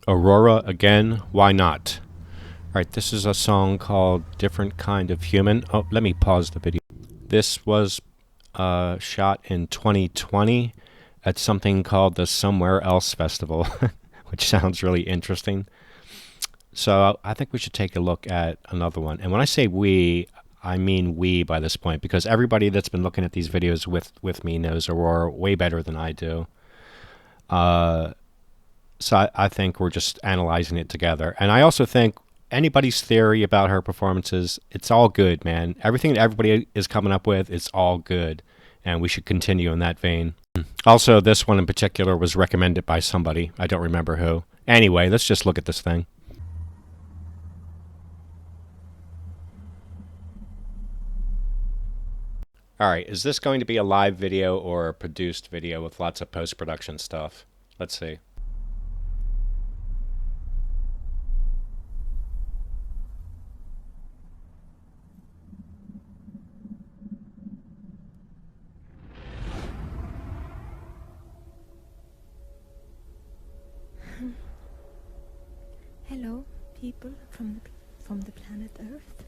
Aurora again, why not? Alright, this is a song called Different Kind of Human. Oh, let me pause the video. This was shot in 2020 at something called the Somewhere Else Festival, which sounds really interesting. So I think we should take a look at another one. And when I say we, I mean we by this point, because everybody that's been looking at these videos with me knows Aurora way better than I do. So I think we're just analyzing it together. And I also think anybody's theory about her performances, it's all good, man. Everything that everybody is coming up with, it's all good. And we should continue in that vein. Also, this one in particular was recommended by somebody. I don't remember who. Anyway, let's just look at this thing. Alright, is this going to be a live video or a produced video with lots of post-production stuff? Let's see. Hello, people from the planet Earth.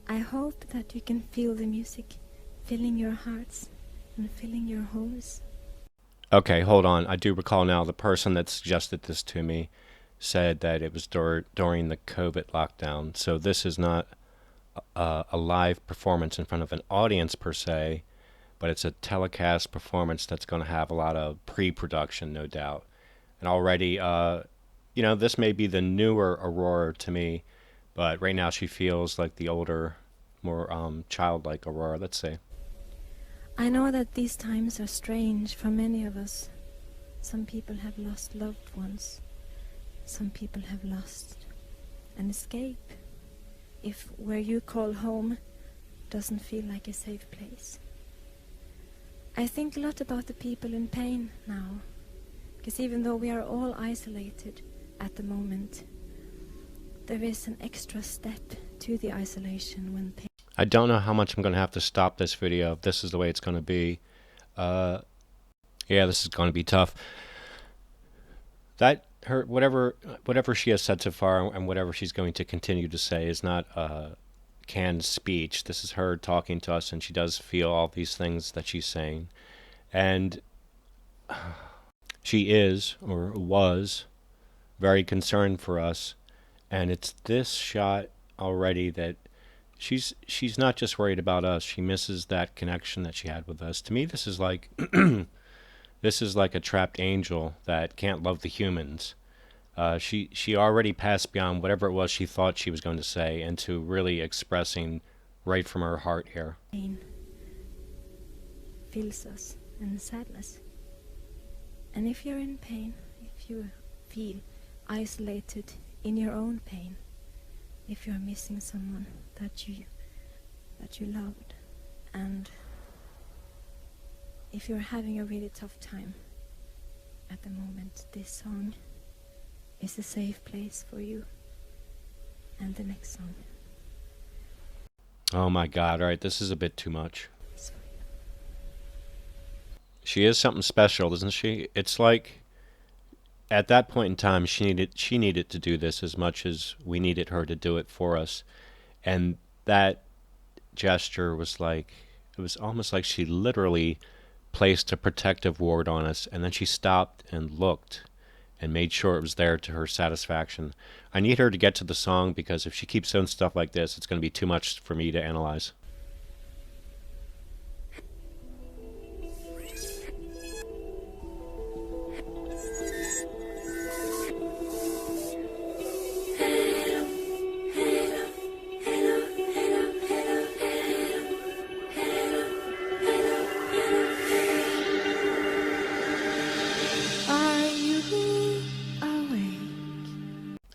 I hope that you can feel the music filling your hearts and filling your homes. Okay, hold on. I do recall now the person that suggested this to me said that it was during the COVID lockdown. So this is not a live performance in front of an audience per se, but it's a telecast performance that's going to have a lot of pre-production, no doubt. And already, you know, this may be the newer Aurora to me, but right now she feels like the older, more childlike Aurora. Let's see. I know that these times are strange for many of us. Some people have lost loved ones. Some people have lost an escape. If where you call home doesn't feel like a safe place. I think a lot about the people in pain now. Because even though we are all isolated at the moment, there is an extra step to the isolation when pain. I don't know how much I'm going to have to stop this video if this is the way it's going to be. Yeah, this is going to be tough. That her whatever she has said so far and whatever she's going to continue to say is not canned speech. This is her talking to us, and she does feel all these things that she's saying. And she is, or was, very concerned for us. And it's this shot already that she's not just worried about us. She misses that connection that she had with us. To me, this is like this is like a trapped angel that can't love the humans. She already passed beyond whatever it was she thought she was going to say into really expressing right from her heart here. Pain fills us and sadness. And if you're in pain, if you feel isolated in your own pain, if you're missing someone that you loved, and if you're having a really tough time at the moment, this song is a safe place for you. And the next song. Oh my God! All right, this is a bit too much. Is for you. She is something special, isn't she? It's like at that point in time, she needed to do this as much as we needed her to do it for us. And that gesture was like, it was almost like she literally placed a protective ward on us, and then she stopped and looked and made sure it was there to her satisfaction. I need her to get to the song, because if she keeps doing stuff like this, it's going to be too much for me to analyze.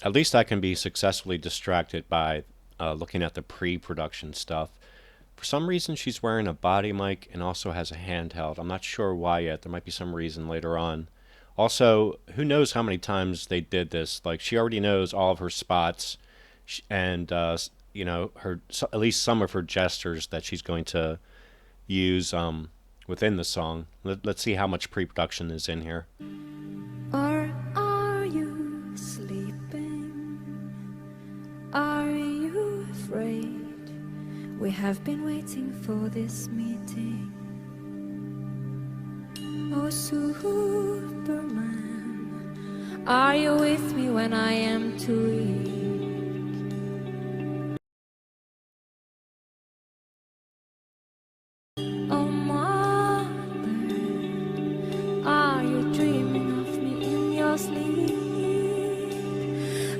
At least I can be successfully distracted by looking at the pre-production stuff. For some reason, she's wearing a body mic and also has a handheld. I'm not sure why yet. There might be some reason later on. Also, who knows how many times they did this? Like, she already knows all of her spots, and you know, at least some of her gestures that she's going to use within the song. Let's see how much pre-production is in here. Or are you afraid. We have been waiting for this meeting. Oh, Superman, are you with me when I am too weak? Oh, Mother, are you dreaming of me in your sleep?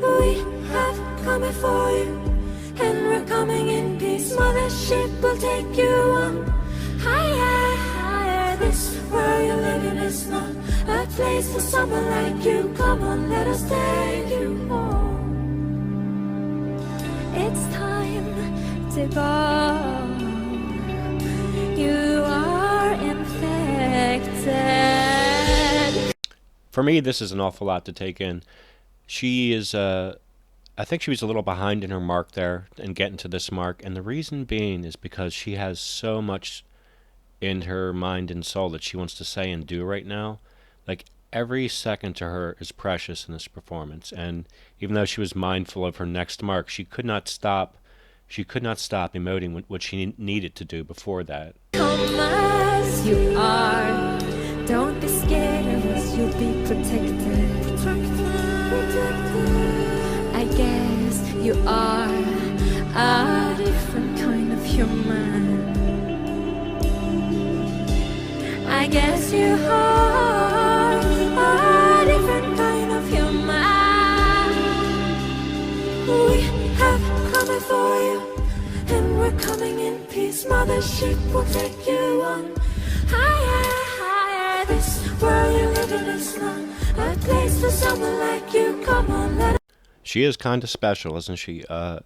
We have come before you, and we're coming in peace. Mothership will take you on higher, higher. This world you're living is not a place for someone like you. Come on, let us take you home. It's time to go. You are infected. For me, this is an awful lot to take in. She is, I think she was a little behind in her mark there and getting to this mark. And the reason being is because she has so much in her mind and soul that she wants to say and do right now. Like every second to her is precious in this performance. And even though she was mindful of her next mark, she could not stop. She could not stop emoting what she needed to do before that. Come as you are. Don't be scared of us. You'll be protected. I guess you are a different kind of human. I guess you are a different kind of human. We have come before you, and we're coming in peace. Mothership will take you on higher, higher. This world you live in is not a place for someone like you. Come on, let us. She is kind of special, isn't she? You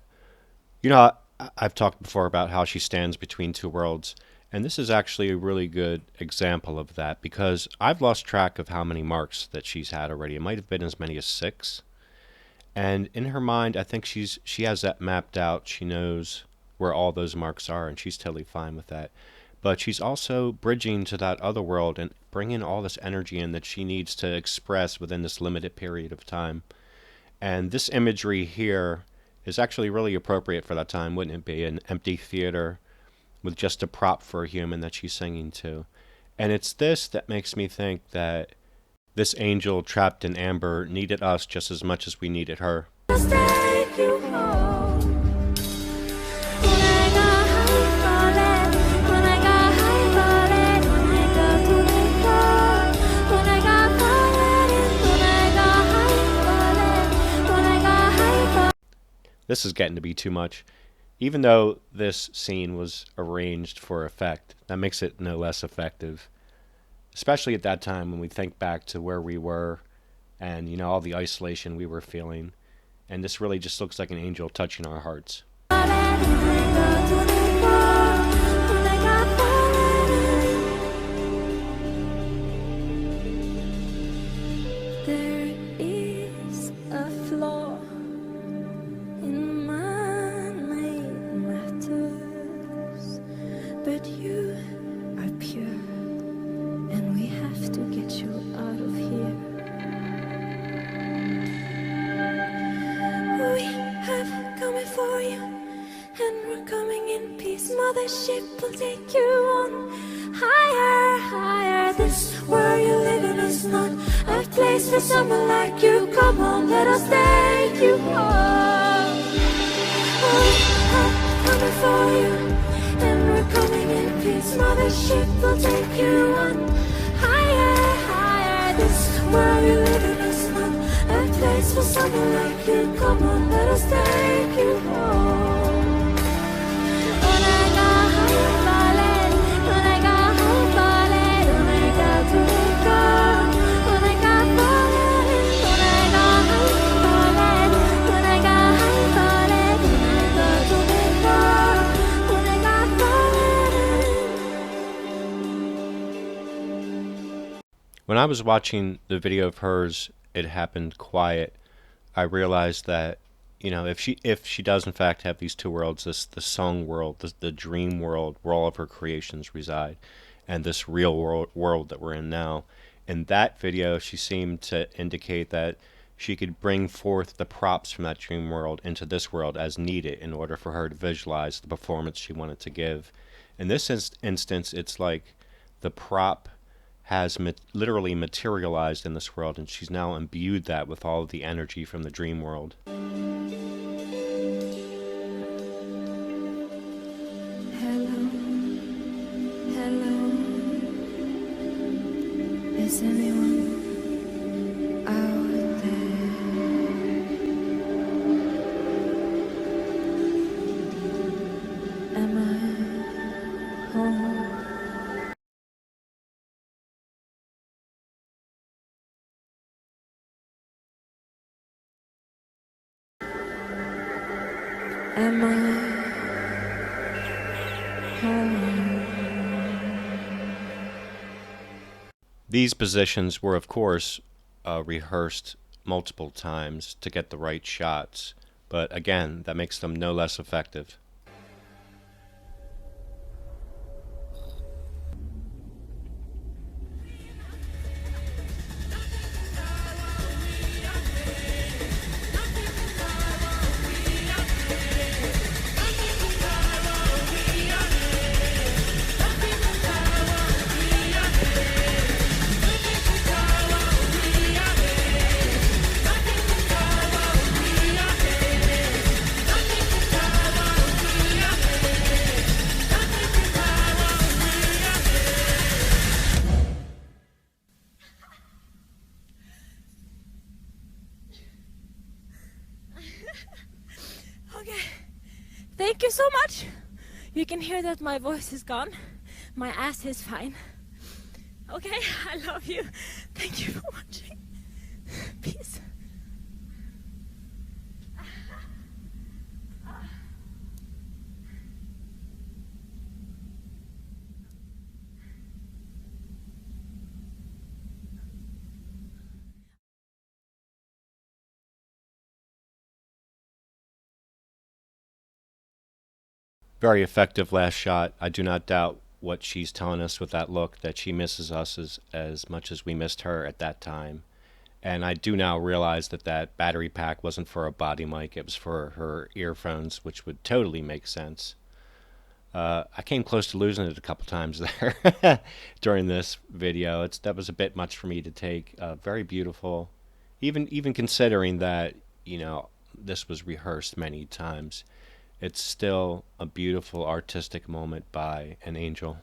know, I've talked before about how she stands between two worlds, and this is actually a really good example of that because I've lost track of how many marks that she's had already. It might have been as many as 6. And in her mind, I think she has that mapped out. She knows where all those marks are, and she's totally fine with that. But she's also bridging to that other world and bringing all this energy in that she needs to express within this limited period of time. And this imagery here is actually really appropriate for that time, wouldn't it be? An empty theater with just a prop for a human that she's singing to. And it's this that makes me think that this angel trapped in amber needed us just as much as we needed her. Take you home. When I go high, when I go high, when I go to the car, when I go when I go high. This is getting to be too much. Even though this scene was arranged for effect, that makes it no less effective. Especially at that time when we think back to where we were and, you know, all the isolation we were feeling. And this really just looks like an angel touching our hearts. There is a flaw in man-made matters, but you are pure, and we have to get you out of here. We have come before you, and we're coming in peace. Mothership will take you on higher, higher. This world you live in is not a place for someone like you. Come on, let us take you home. We have come before you, and we're coming in peace. Mothership will take you on higher, higher. This world you live in is not a place for someone like you. Come on, let us take you home. When I go high, falling. When I go high, falling. When I go to the car. When I go falling. When I go high, falling. When I go high, falling. When I go to the car. When I go falling. When I was watching the video of hers, It Happened Quiet, I realized that, you know, if she does in fact have these two worlds, the song world, the dream world where all of her creations reside, and this real world that we're in now. In that video, she seemed to indicate that she could bring forth the props from that dream world into this world as needed in order for her to visualize the performance she wanted to give. In this instance, it's like the prop has literally materialized in this world, and she's now imbued that with all of the energy from the dream world. Hello, hello. Is anyone out there? Am I home? Am I home? These positions were, of course, rehearsed multiple times to get the right shots, but again, that makes them no less effective. Okay. Thank you so much. You can hear that my voice is gone. My ass is fine. Okay, I love you. Thank you for watching. Peace. Very effective last shot. I do not doubt what she's telling us with that look, that she misses us as much as we missed her at that time. And I do now realize that that battery pack wasn't for a body mic, it was for her earphones, which would totally make sense. I came close to losing it a couple times there during this video. That was a bit much for me to take. Very beautiful, even considering that this was rehearsed many times. It's still a beautiful artistic moment by an angel.